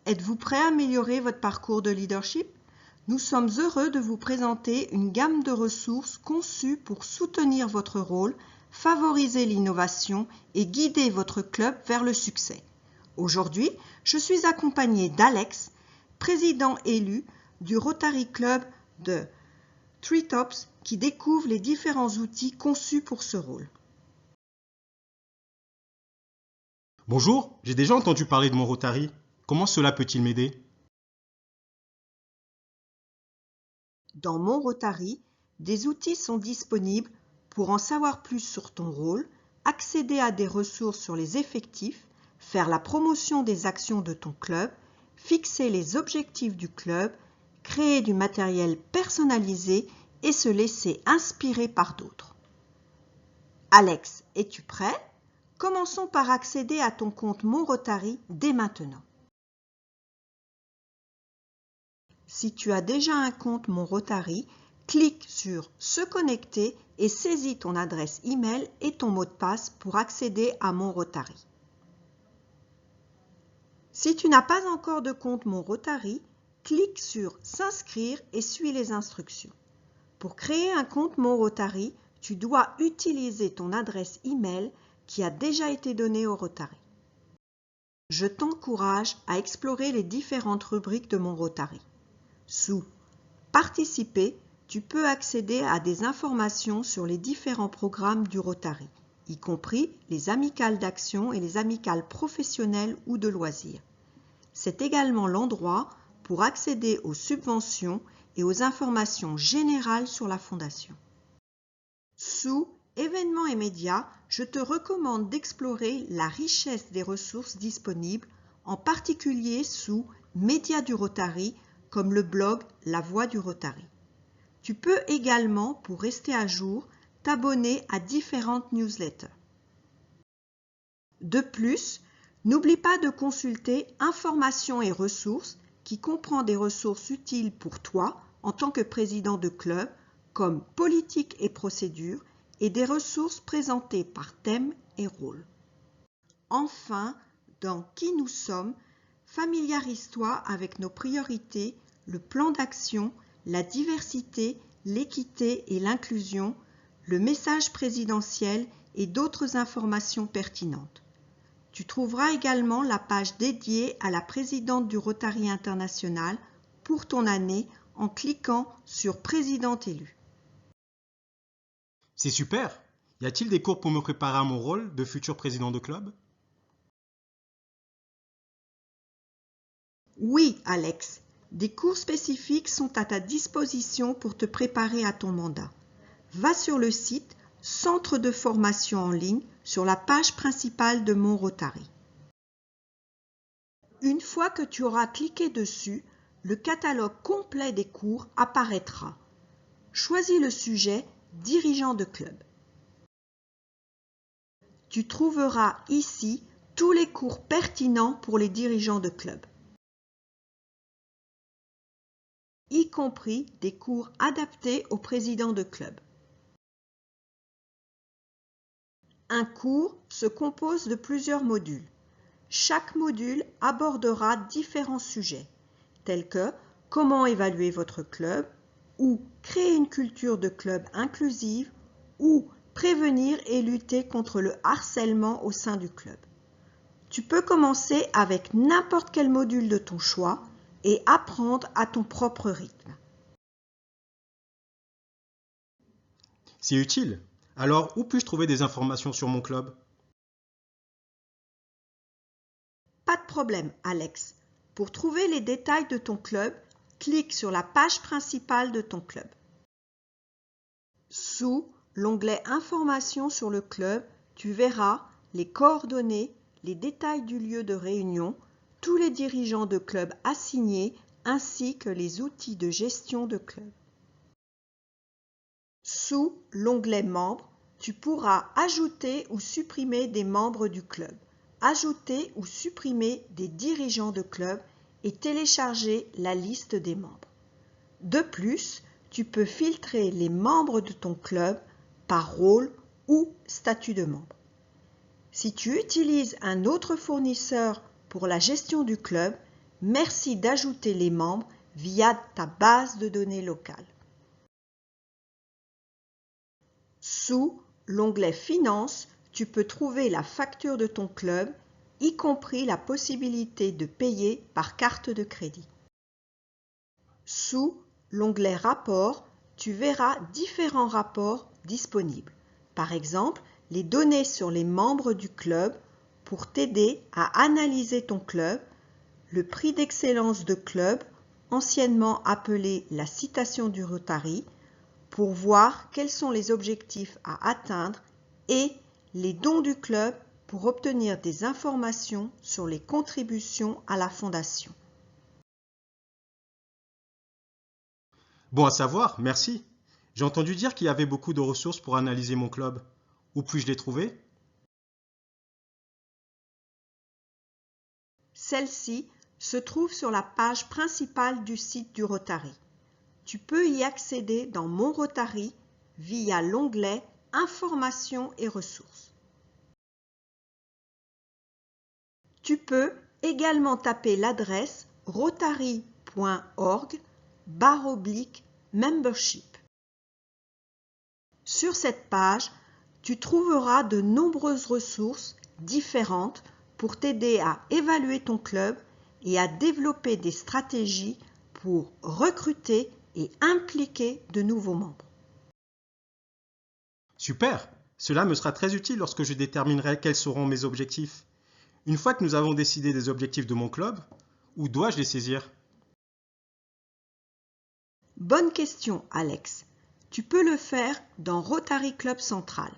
Êtes-vous prêt à améliorer votre parcours de leadership? Nous sommes heureux de vous présenter une gamme de ressources conçues pour soutenir votre rôle, favoriser l'innovation et guider votre club vers le succès. Aujourd'hui, je suis accompagnée d'Alex, président élu du Rotary Club de Treetops, qui découvre les différents outils conçus pour ce rôle. Bonjour, j'ai déjà entendu parler de mon Rotary. Comment cela peut-il m'aider? Dans Mon Rotary, des outils sont disponibles pour en savoir plus sur ton rôle, accéder à des ressources sur les effectifs, faire la promotion des actions de ton club, fixer les objectifs du club, créer du matériel personnalisé et se laisser inspirer par d'autres. Alex, es-tu prêt? Commençons par accéder à ton compte Mon Rotary dès maintenant. Si tu as déjà un compte Mon Rotary, clique sur « Se connecter » et saisis ton adresse email et ton mot de passe pour accéder à Mon Rotary. Si tu n'as pas encore de compte Mon Rotary, clique sur « S'inscrire » et suis les instructions. Pour créer un compte Mon Rotary, tu dois utiliser ton adresse email qui a déjà été donnée au Rotary. Je t'encourage à explorer les différentes rubriques de Mon Rotary. Sous « Participer », tu peux accéder à des informations sur les différents programmes du Rotary, y compris les amicales d'action et les amicales professionnelles ou de loisirs. C'est également l'endroit pour accéder aux subventions et aux informations générales sur la Fondation. Sous Événements et médias, je te recommande d'explorer la richesse des ressources disponibles, en particulier sous Médias du Rotary, comme le blog La Voix du Rotary. Tu peux également, pour rester à jour, t'abonner à différentes newsletters. De plus, n'oublie pas de consulter Informations et ressources, qui comprend des ressources utiles pour toi en tant que président de club, comme politique et procédures, et des ressources présentées par thème et rôle. Enfin, dans Qui nous sommes, familiarise-toi avec nos priorités, le plan d'action, la diversité, l'équité et l'inclusion, le message présidentiel et d'autres informations pertinentes. Tu trouveras également la page dédiée à la présidente du Rotary International pour ton année en cliquant sur Présidente élue. C'est super! Y a-t-il des cours pour me préparer à mon rôle de futur président de club? Oui, Alex, des cours spécifiques sont à ta disposition pour te préparer à ton mandat. Va sur le site Centre de formation en ligne sur la page principale de Mon Rotary. Une fois que tu auras cliqué dessus, le catalogue complet des cours apparaîtra. Choisis le sujet Dirigeant de club. Tu trouveras ici tous les cours pertinents pour les dirigeants de club, y compris des cours adaptés aux présidents de club. Un cours se compose de plusieurs modules. Chaque module abordera différents sujets, tels que comment évaluer votre club, ou créer une culture de club inclusive, ou prévenir et lutter contre le harcèlement au sein du club. Tu peux commencer avec n'importe quel module de ton choix et apprendre à ton propre rythme. C'est utile. Alors, où puis-je trouver des informations sur mon club? Pas de problème, Alex. Pour trouver les détails de ton club, clique sur la page principale de ton club. Sous l'onglet Informations sur le club, tu verras les coordonnées, les détails du lieu de réunion, tous les dirigeants de club assignés ainsi que les outils de gestion de club. Sous l'onglet Membres, tu pourras ajouter ou supprimer des membres du club, ajouter ou supprimer des dirigeants de club et télécharger la liste des membres. De plus, tu peux filtrer les membres de ton club par rôle ou statut de membre. Si tu utilises un autre fournisseur pour la gestion du club, Merci d'ajouter les membres via ta base de données locale. Sous l'onglet Finances, tu peux trouver la facture de ton club, y compris la possibilité de payer par carte de crédit. Sous l'onglet Rapports, tu verras différents rapports disponibles. Par exemple, les données sur les membres du club pour t'aider à analyser ton club, le prix d'excellence de club, anciennement appelé la citation du Rotary, pour voir quels sont les objectifs à atteindre et les dons du club pour obtenir des informations sur les contributions à la fondation. Bon à savoir, merci. J'ai entendu dire qu'il y avait beaucoup de ressources pour analyser mon club. Où puis-je les trouver? Celle-ci se trouve sur la page principale du site du Rotary. Tu peux y accéder dans Mon Rotary via l'onglet Informations et ressources. Tu peux également taper l'adresse rotary.org/membership. Sur cette page, tu trouveras de nombreuses ressources différentes pour t'aider à évaluer ton club et à développer des stratégies pour recruter et impliquer de nouveaux membres. Super! Cela me sera très utile lorsque je déterminerai quels seront mes objectifs. Une fois que nous avons décidé des objectifs de mon club, où dois-je les saisir? Bonne question, Alex. Tu peux le faire dans Rotary Club Central.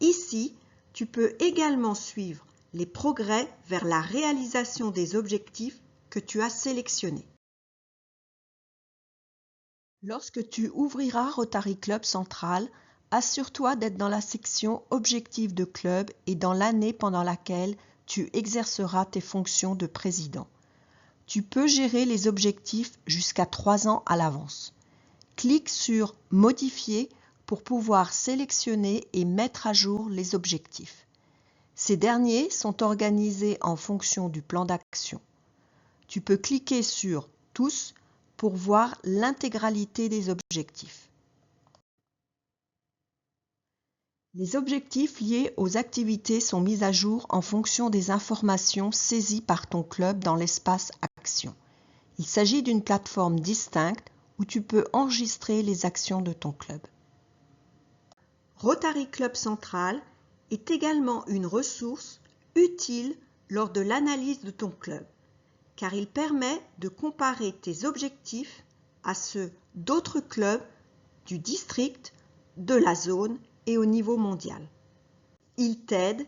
Ici, tu peux également suivre les progrès vers la réalisation des objectifs que tu as sélectionnés. Lorsque tu ouvriras Rotary Club Central, assure-toi d'être dans la section Objectifs de club et dans l'année pendant laquelle tu exerceras tes fonctions de président. Tu peux gérer les objectifs jusqu'à 3 ans à l'avance. Clique sur Modifier pour pouvoir sélectionner et mettre à jour les objectifs. Ces derniers sont organisés en fonction du plan d'action. Tu peux cliquer sur Tous pour voir l'intégralité des objectifs. Les objectifs liés aux activités sont mis à jour en fonction des informations saisies par ton club dans l'espace Action. Il s'agit d'une plateforme distincte où tu peux enregistrer les actions de ton club. Rotary Club Central est également une ressource utile lors de l'analyse de ton club, car il permet de comparer tes objectifs à ceux d'autres clubs du district, de la zone et au niveau mondial. Il t'aide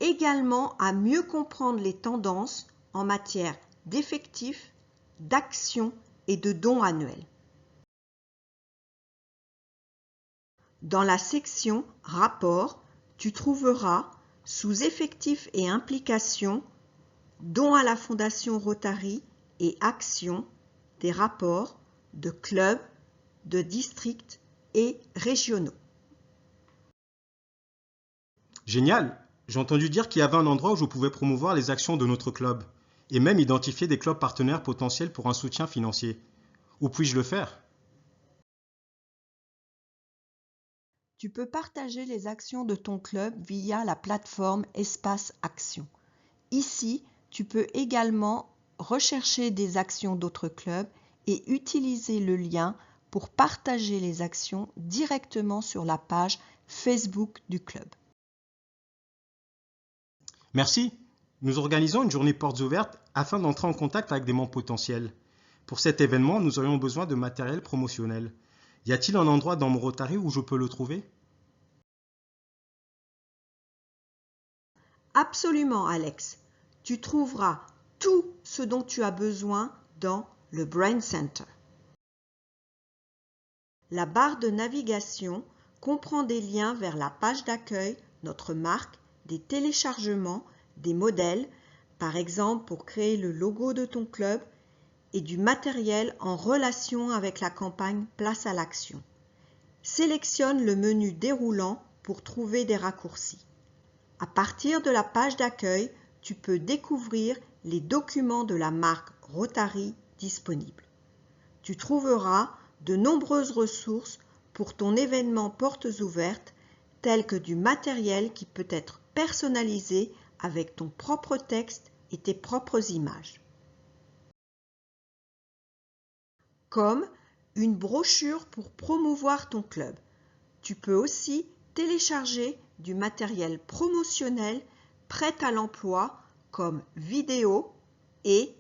également à mieux comprendre les tendances en matière d'effectifs, d'actions et de dons annuels. Dans la section Rapports, tu trouveras sous Effectifs et implications, dons à la Fondation Rotary et actions, des rapports de clubs, de districts et régionaux. Génial! J'ai entendu dire qu'il y avait un endroit où je pouvais promouvoir les actions de notre club et même identifier des clubs partenaires potentiels pour un soutien financier. Où puis-je le faire? Tu peux partager les actions de ton club via la plateforme Espace Action. Ici, tu peux également rechercher des actions d'autres clubs et utiliser le lien pour partager les actions directement sur la page Facebook du club. Merci. Nous organisons une journée portes ouvertes afin d'entrer en contact avec des membres potentiels. Pour cet événement, nous aurions besoin de matériel promotionnel. Y a-t-il un endroit dans mon Rotary où je peux le trouver? Absolument, Alex. Tu trouveras tout ce dont tu as besoin dans le Brain Center. La barre de navigation comprend des liens vers la page d'accueil, notre marque, des téléchargements, des modèles, par exemple pour créer le logo de ton club, et du matériel en relation avec la campagne Place à l'action. Sélectionne le menu déroulant pour trouver des raccourcis. À partir de la page d'accueil, tu peux découvrir les documents de la marque Rotary disponibles. Tu trouveras de nombreuses ressources pour ton événement Portes ouvertes, telles que du matériel qui peut être personnalisé avec ton propre texte et tes propres images. Comme une brochure pour promouvoir ton club. Tu peux aussi télécharger du matériel promotionnel prêt à l'emploi comme vidéo et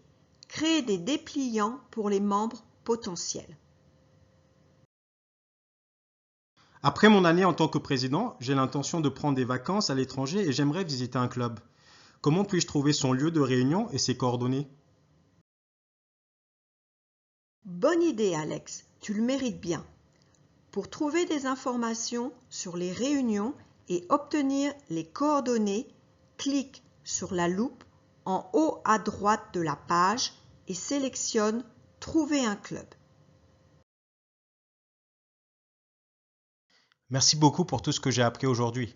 créer des dépliants pour les membres potentiels. Après mon année en tant que président, j'ai l'intention de prendre des vacances à l'étranger et j'aimerais visiter un club. Comment puis-je trouver son lieu de réunion et ses coordonnées? Bonne idée, Alex, tu le mérites bien. Pour trouver des informations sur les réunions et obtenir les coordonnées, clique sur la loupe en haut à droite de la page et sélectionne « Trouver un club ». Merci beaucoup pour tout ce que j'ai appris aujourd'hui.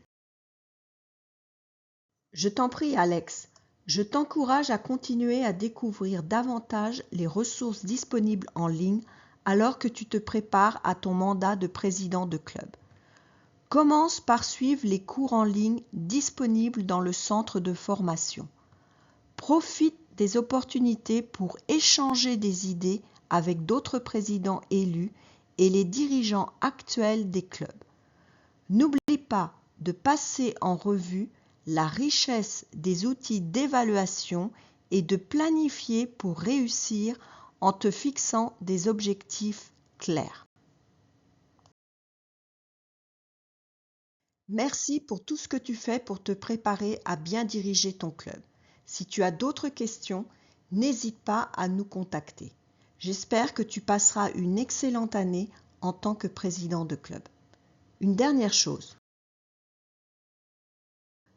Je t'en prie, Alex. Je t'encourage à continuer à découvrir davantage les ressources disponibles en ligne alors que tu te prépares à ton mandat de président de club. Commence par suivre les cours en ligne disponibles dans le centre de formation. Profite des opportunités pour échanger des idées avec d'autres présidents élus et les dirigeants actuels des clubs. N'oublie pas de passer en revue la richesse des outils d'évaluation et de planifier pour réussir en te fixant des objectifs clairs. Merci pour tout ce que tu fais pour te préparer à bien diriger ton club. Si tu as d'autres questions, n'hésite pas à nous contacter. J'espère que tu passeras une excellente année en tant que président de club. Une dernière chose.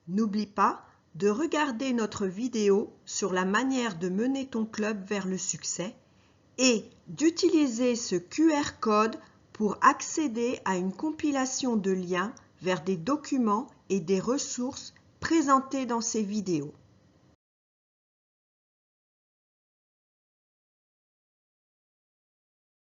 N'oublie pas de regarder notre vidéo sur la manière de mener ton club vers le succès et d'utiliser ce QR code pour accéder à une compilation de liens vers des documents et des ressources présentés dans ces vidéos.